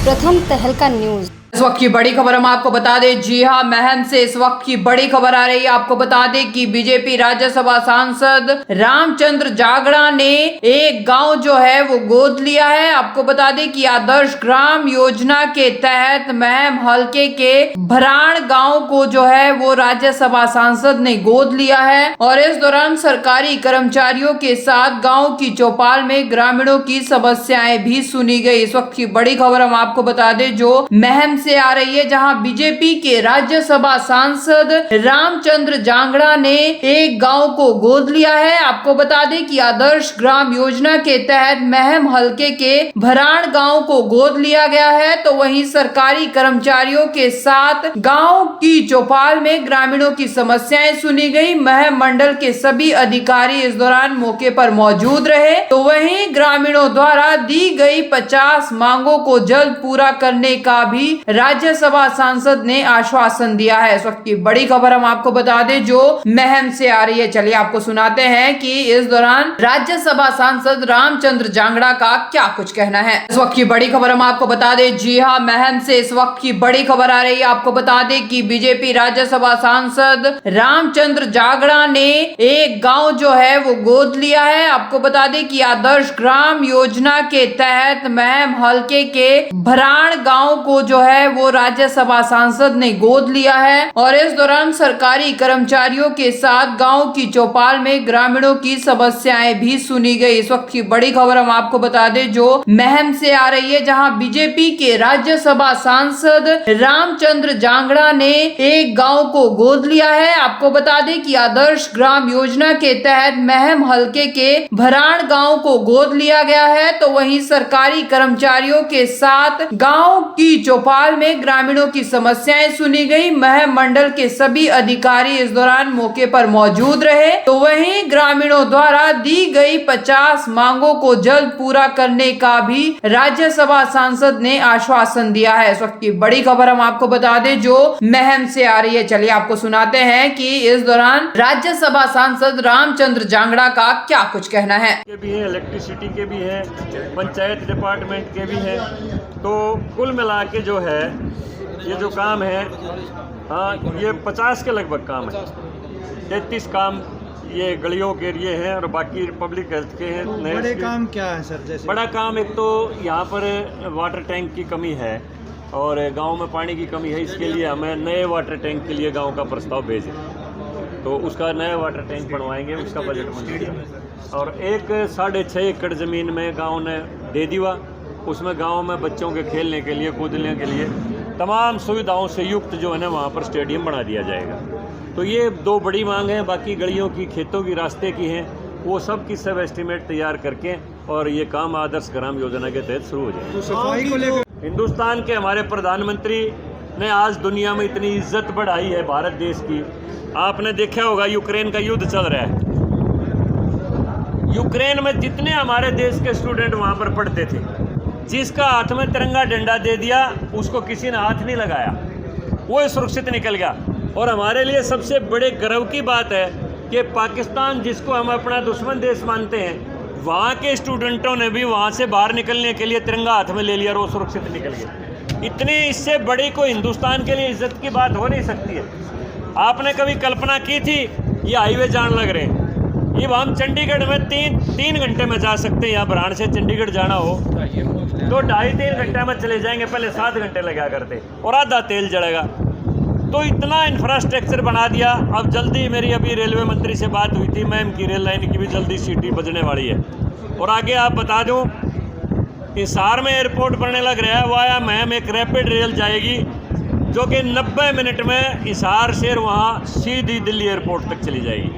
प्रथम तहलका न्यूज। इस वक्त की बड़ी खबर हम आपको बता दें, जी हां, महम से इस वक्त की बड़ी खबर आ रही है। आपको बता दें कि बीजेपी राज्यसभा सांसद रामचंद्र जागड़ा ने एक गांव जो है वो गोद लिया है। आपको बता दें कि आदर्श ग्राम योजना के तहत महम हलके के भराण गांव को जो है वो राज्यसभा सांसद ने गोद लिया है और इस दौरान सरकारी कर्मचारियों के साथ गाँव की चौपाल में ग्रामीणों की समस्याएं भी सुनी गई। इस वक्त की बड़ी खबर हम आपको बता दें जो महम से आ रही है, जहां बीजेपी के राज्यसभा सांसद रामचंद्र जांगड़ा ने एक गांव को गोद लिया है। आपको बता दें कि आदर्श ग्राम योजना के तहत महम हलके के भराण गांव को गोद लिया गया है, तो वहीं सरकारी कर्मचारियों के साथ गांव की चौपाल में ग्रामीणों की समस्याएं सुनी गई। महम मंडल के सभी अधिकारी इस दौरान मौके पर मौजूद रहे, तो वहीं ग्रामीणों द्वारा दी गई 50 मांगों को जल्द पूरा करने का भी राज्यसभा सांसद ने आश्वासन दिया है। इस वक्त की बड़ी खबर हम आपको बता दें जो महम से आ रही है। चलिए आपको सुनाते हैं कि इस दौरान राज्यसभा सांसद रामचंद्र जांगड़ा का क्या कुछ कहना है। इस वक्त की बड़ी खबर हम आपको बता दें, जी हां, महम से इस वक्त की बड़ी खबर आ रही है। आपको बता दें कि बीजेपी राज्यसभा सांसद रामचंद्र जागड़ा ने एक गाँव जो है वो गोद लिया है। आपको बता दें कि आदर्श ग्राम योजना के तहत महम हलके के भराण गाँव को जो है वो राज्यसभा सांसद ने गोद लिया है और इस दौरान सरकारी कर्मचारियों के साथ गांव की चौपाल में ग्रामीणों की समस्याएं भी सुनी गई। इस वक्त की बड़ी खबर हम आपको बता दें जो महम से आ रही है, जहां बीजेपी के राज्यसभा सांसद रामचंद्र जांगड़ा ने एक गांव को गोद लिया है। आपको बता दें कि आदर्श ग्राम योजना के तहत महम हलके के भराण गाँव को गोद लिया गया है, तो वहीं सरकारी कर्मचारियों के साथ गाँव की चौपाल में ग्रामीणों की समस्याएं सुनी गई। महम मंडल के सभी अधिकारी इस दौरान मौके पर मौजूद रहे, तो वहीं ग्रामीणों द्वारा दी गई 50 मांगों को जल्द पूरा करने का भी राज्यसभा सांसद ने आश्वासन दिया है। इस वक्त की बड़ी खबर हम आपको बता दें जो महम से आ रही है। चलिए आपको सुनाते हैं कि इस दौरान राज्यसभा सांसद रामचंद्र जांगड़ा का क्या कुछ कहना है। भी है, इलेक्ट्रिसिटी के भी है, पंचायत डिपार्टमेंट के भी है, तो कुल मिला के जो है ये जो काम है, हाँ, ये 50 के लगभग काम है। 33 काम ये गलियों के लिए हैं और बाकी पब्लिक हेल्थ के हैं। बड़े काम क्या है सर? जैसे बड़ा काम एक तो यहाँ पर वाटर टैंक की कमी है और गांव में पानी की कमी है, इसके लिए हमें नए वाटर टैंक के लिए गांव का प्रस्ताव भेजे, तो उसका नया वाटर टैंक बनवाएंगे, उसका बजट मंजूर है। और एक 6.5 एकड़ ज़मीन में गांव ने दे दिया, उसमें गांव में बच्चों के खेलने के लिए, कूदने के लिए तमाम सुविधाओं से युक्त जो है ना वहाँ पर स्टेडियम बना दिया जाएगा। तो ये दो बड़ी मांग हैं, बाकी गलियों की, खेतों की, रास्ते की हैं, वो सब की सब एस्टीमेट तैयार करके और ये काम आदर्श ग्राम योजना के तहत शुरू हो जाएगा। तो सफाई को लेकर हिंदुस्तान के हमारे प्रधानमंत्री ने आज दुनिया में इतनी इज्जत बढ़ाई है भारत देश की। आपने देखा होगा यूक्रेन का युद्ध चल रहा है, यूक्रेन में जितने हमारे देश के स्टूडेंट वहाँ पर पढ़ते थे, जिसका हाथ में तिरंगा डंडा दे दिया उसको किसी ने हाथ नहीं लगाया, वो सुरक्षित निकल गया। और हमारे लिए सबसे बड़े गर्व की बात है कि पाकिस्तान, जिसको हम अपना दुश्मन देश मानते हैं, वहाँ के स्टूडेंटों ने भी वहाँ से बाहर निकलने के लिए तिरंगा हाथ में ले लिया और वो सुरक्षित निकल गए। इतनी इससे बड़ी कोई हिंदुस्तान के लिए इज्जत की बात हो नहीं सकती है। आपने कभी कल्पना की थी ये हाईवे जान लग रहे हैं, ये हम चंडीगढ़ में तीन घंटे में जा सकते हैं। यहाँ भराण से चंडीगढ़ जाना हो तो 2.5-3 घंटे में चले जाएंगे, पहले 7 घंटे लगा करते और आधा तेल जड़ेगा। तो इतना इंफ्रास्ट्रक्चर बना दिया। अब जल्दी मेरी अभी रेलवे मंत्री से बात हुई थी, मैम की रेल लाइन की भी जल्दी सीटी बजने वाली है। और आगे आप बता दूं, हिसार में एयरपोर्ट बनने लग रहा है, वाया मैम एक रैपिड रेल जाएगी जो कि 90 मिनट में हिसार से वहाँ सीधी दिल्ली एयरपोर्ट तक चली जाएगी।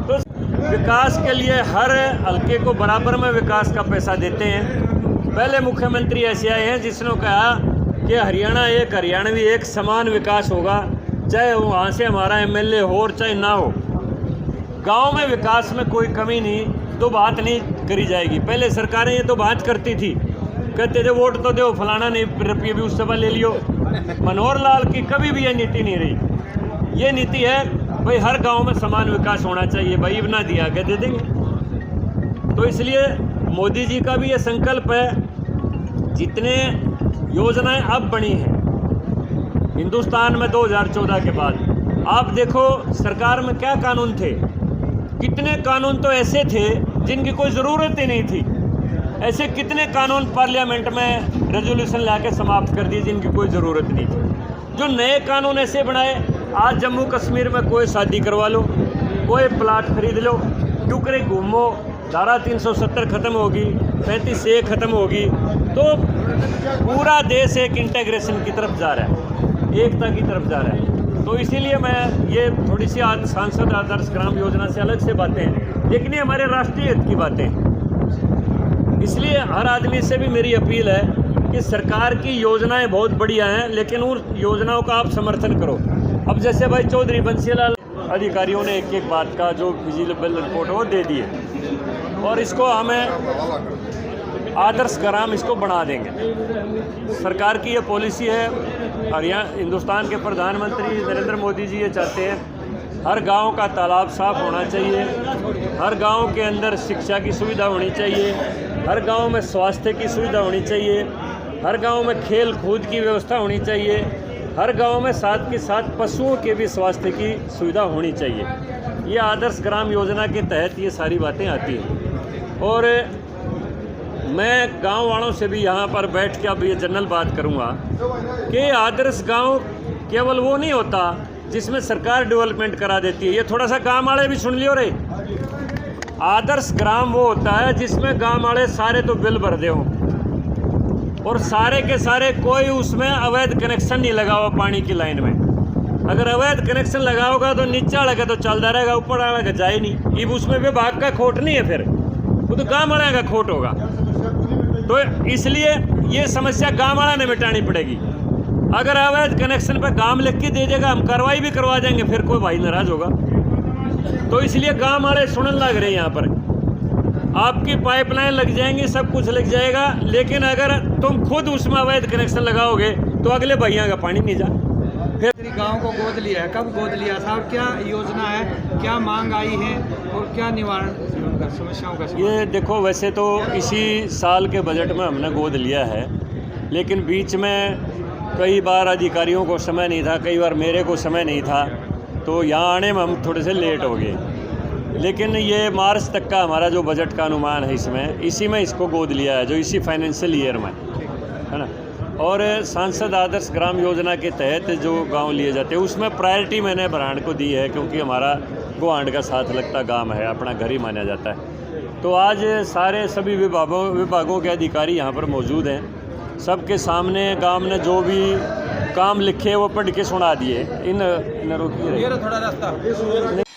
तो विकास के लिए हर हल्के को बराबर में विकास का पैसा देते हैं। पहले मुख्यमंत्री ऐसे आए हैं जिसने कहा कि हरियाणा एक, हरियाणवी एक, समान विकास होगा, चाहे वहाँ से हमारा एमएलए हो और चाहे ना हो। गांव में विकास में कोई कमी नहीं, तो बात नहीं करी जाएगी। पहले सरकारें ये तो बात करती थी, कहते थे वोट तो दो, फलाना नहीं रुपये भी उस समय ले लियो। मनोहर लाल की कभी भी ये नीति नहीं रही। ये नीति है भाई हर गांव में समान विकास होना चाहिए, भाई बना दिया आगे दे देंगे। तो इसलिए मोदी जी का भी ये संकल्प है, जितने योजनाएं अब बनी हैं हिंदुस्तान में 2014 के बाद। आप देखो सरकार में क्या कानून थे, कितने कानून तो ऐसे थे जिनकी कोई ज़रूरत ही नहीं थी। ऐसे कितने कानून पार्लियामेंट में रेजोल्यूशन लाके समाप्त कर दिए जिनकी कोई ज़रूरत नहीं थी। जो नए कानून ऐसे बनाए, आज जम्मू कश्मीर में कोई शादी करवा लो, कोई प्लाट खरीद लो, टुकड़े घूमो, धारा 370 ख़त्म होगी, 35A ख़त्म होगी, तो पूरा देश एक इंटीग्रेशन की तरफ जा रहा है, एकता की तरफ जा रहा है। तो इसीलिए मैं ये थोड़ी सी आज सांसद आदर्श ग्राम योजना से अलग से बातें हैं, लेकिन ये हमारे राष्ट्रीय हित की बातें हैं। इसलिए हर आदमी से भी मेरी अपील है कि सरकार की योजनाएं बहुत बढ़िया हैं, लेकिन उन योजनाओं का आप समर्थन करो। अब जैसे भाई चौधरी बंसीलाल अधिकारियों ने एक एक बात का जो विजिलेबल रिपोर्ट वो दे दिए, और इसको हमें आदर्श ग्राम इसको बना देंगे। सरकार की ये पॉलिसी है, और यहाँ हिंदुस्तान के प्रधानमंत्री नरेंद्र मोदी जी ये चाहते हैं हर गांव का तालाब साफ होना चाहिए, हर गांव के अंदर शिक्षा की सुविधा होनी चाहिए, हर गांव में स्वास्थ्य की सुविधा होनी चाहिए, हर गांव में खेल कूद की व्यवस्था होनी चाहिए, हर गांव में साथ के साथ पशुओं के भी स्वास्थ्य की सुविधा होनी चाहिए। ये आदर्श ग्राम योजना के तहत ये सारी बातें आती हैं। और मैं गांव वालों से भी यहाँ पर बैठ के अब ये जनरल बात करूँगा कि आदर्श गांव केवल वो नहीं होता जिसमें सरकार डेवलपमेंट करा देती है। ये थोड़ा सा गांव वाले भी सुन लियो रे, आदर्श ग्राम वो होता है जिसमें गांव वाले सारे तो बिल भर दे हों, और सारे के सारे कोई उसमें अवैध कनेक्शन नहीं लगा हुआ पानी की लाइन में। अगर अवैध कनेक्शन लगा होगा तो नीचे वाला का तो चलता रहेगा, ऊपर वाला का जाए नहीं। अब उसमें विभाग का खोट नहीं है, फिर वो तो गाँव वाले का खोट होगा। तो इसलिए ये समस्या गाँव वाला ने मिटानी पड़ेगी। अगर अवैध कनेक्शन पर गांव लिख के दे देगा, हम कार्रवाई भी करवा देंगे, फिर कोई भाई नाराज होगा। तो इसलिए गांव वाले सुनने लग रहे हैं यहाँ पर, आपकी पाइपलाइन लग जाएंगी, सब कुछ लग जाएगा, लेकिन अगर तुम खुद उसमें अवैध कनेक्शन लगाओगे तो अगले भैया का पानी नहीं जा। फिर गांव को गोद लिया है, कब गोद लिया था और क्या योजना है, क्या मांग आई है और क्या निवारण उनका समस्याओं का? ये देखो, वैसे तो इसी साल के बजट में हमने गोद लिया है, लेकिन बीच में कई बार अधिकारियों को समय नहीं था, कई बार मेरे को समय नहीं था, तो यहाँ आने में हम थोड़े से लेट हो गए। लेकिन ये मार्च तक का हमारा जो बजट का अनुमान है, इसमें इसी में इसको गोद लिया है, जो इसी फाइनेंशियल ईयर में है ना। और सांसद आदर्श ग्राम योजना के तहत जो गांव लिए जाते हैं उसमें प्रायोरिटी मैंने बराड़ को दी है, क्योंकि हमारा गुआंड का साथ लगता गांव है, अपना घर ही माना जाता है। तो आज सारे सभी विभागों के अधिकारी यहाँ पर मौजूद हैं, सबके सामने गांव ने जो भी काम लिखे वो पढ़ के सुना दिए। इन रोकिए थोड़ा रास्ता।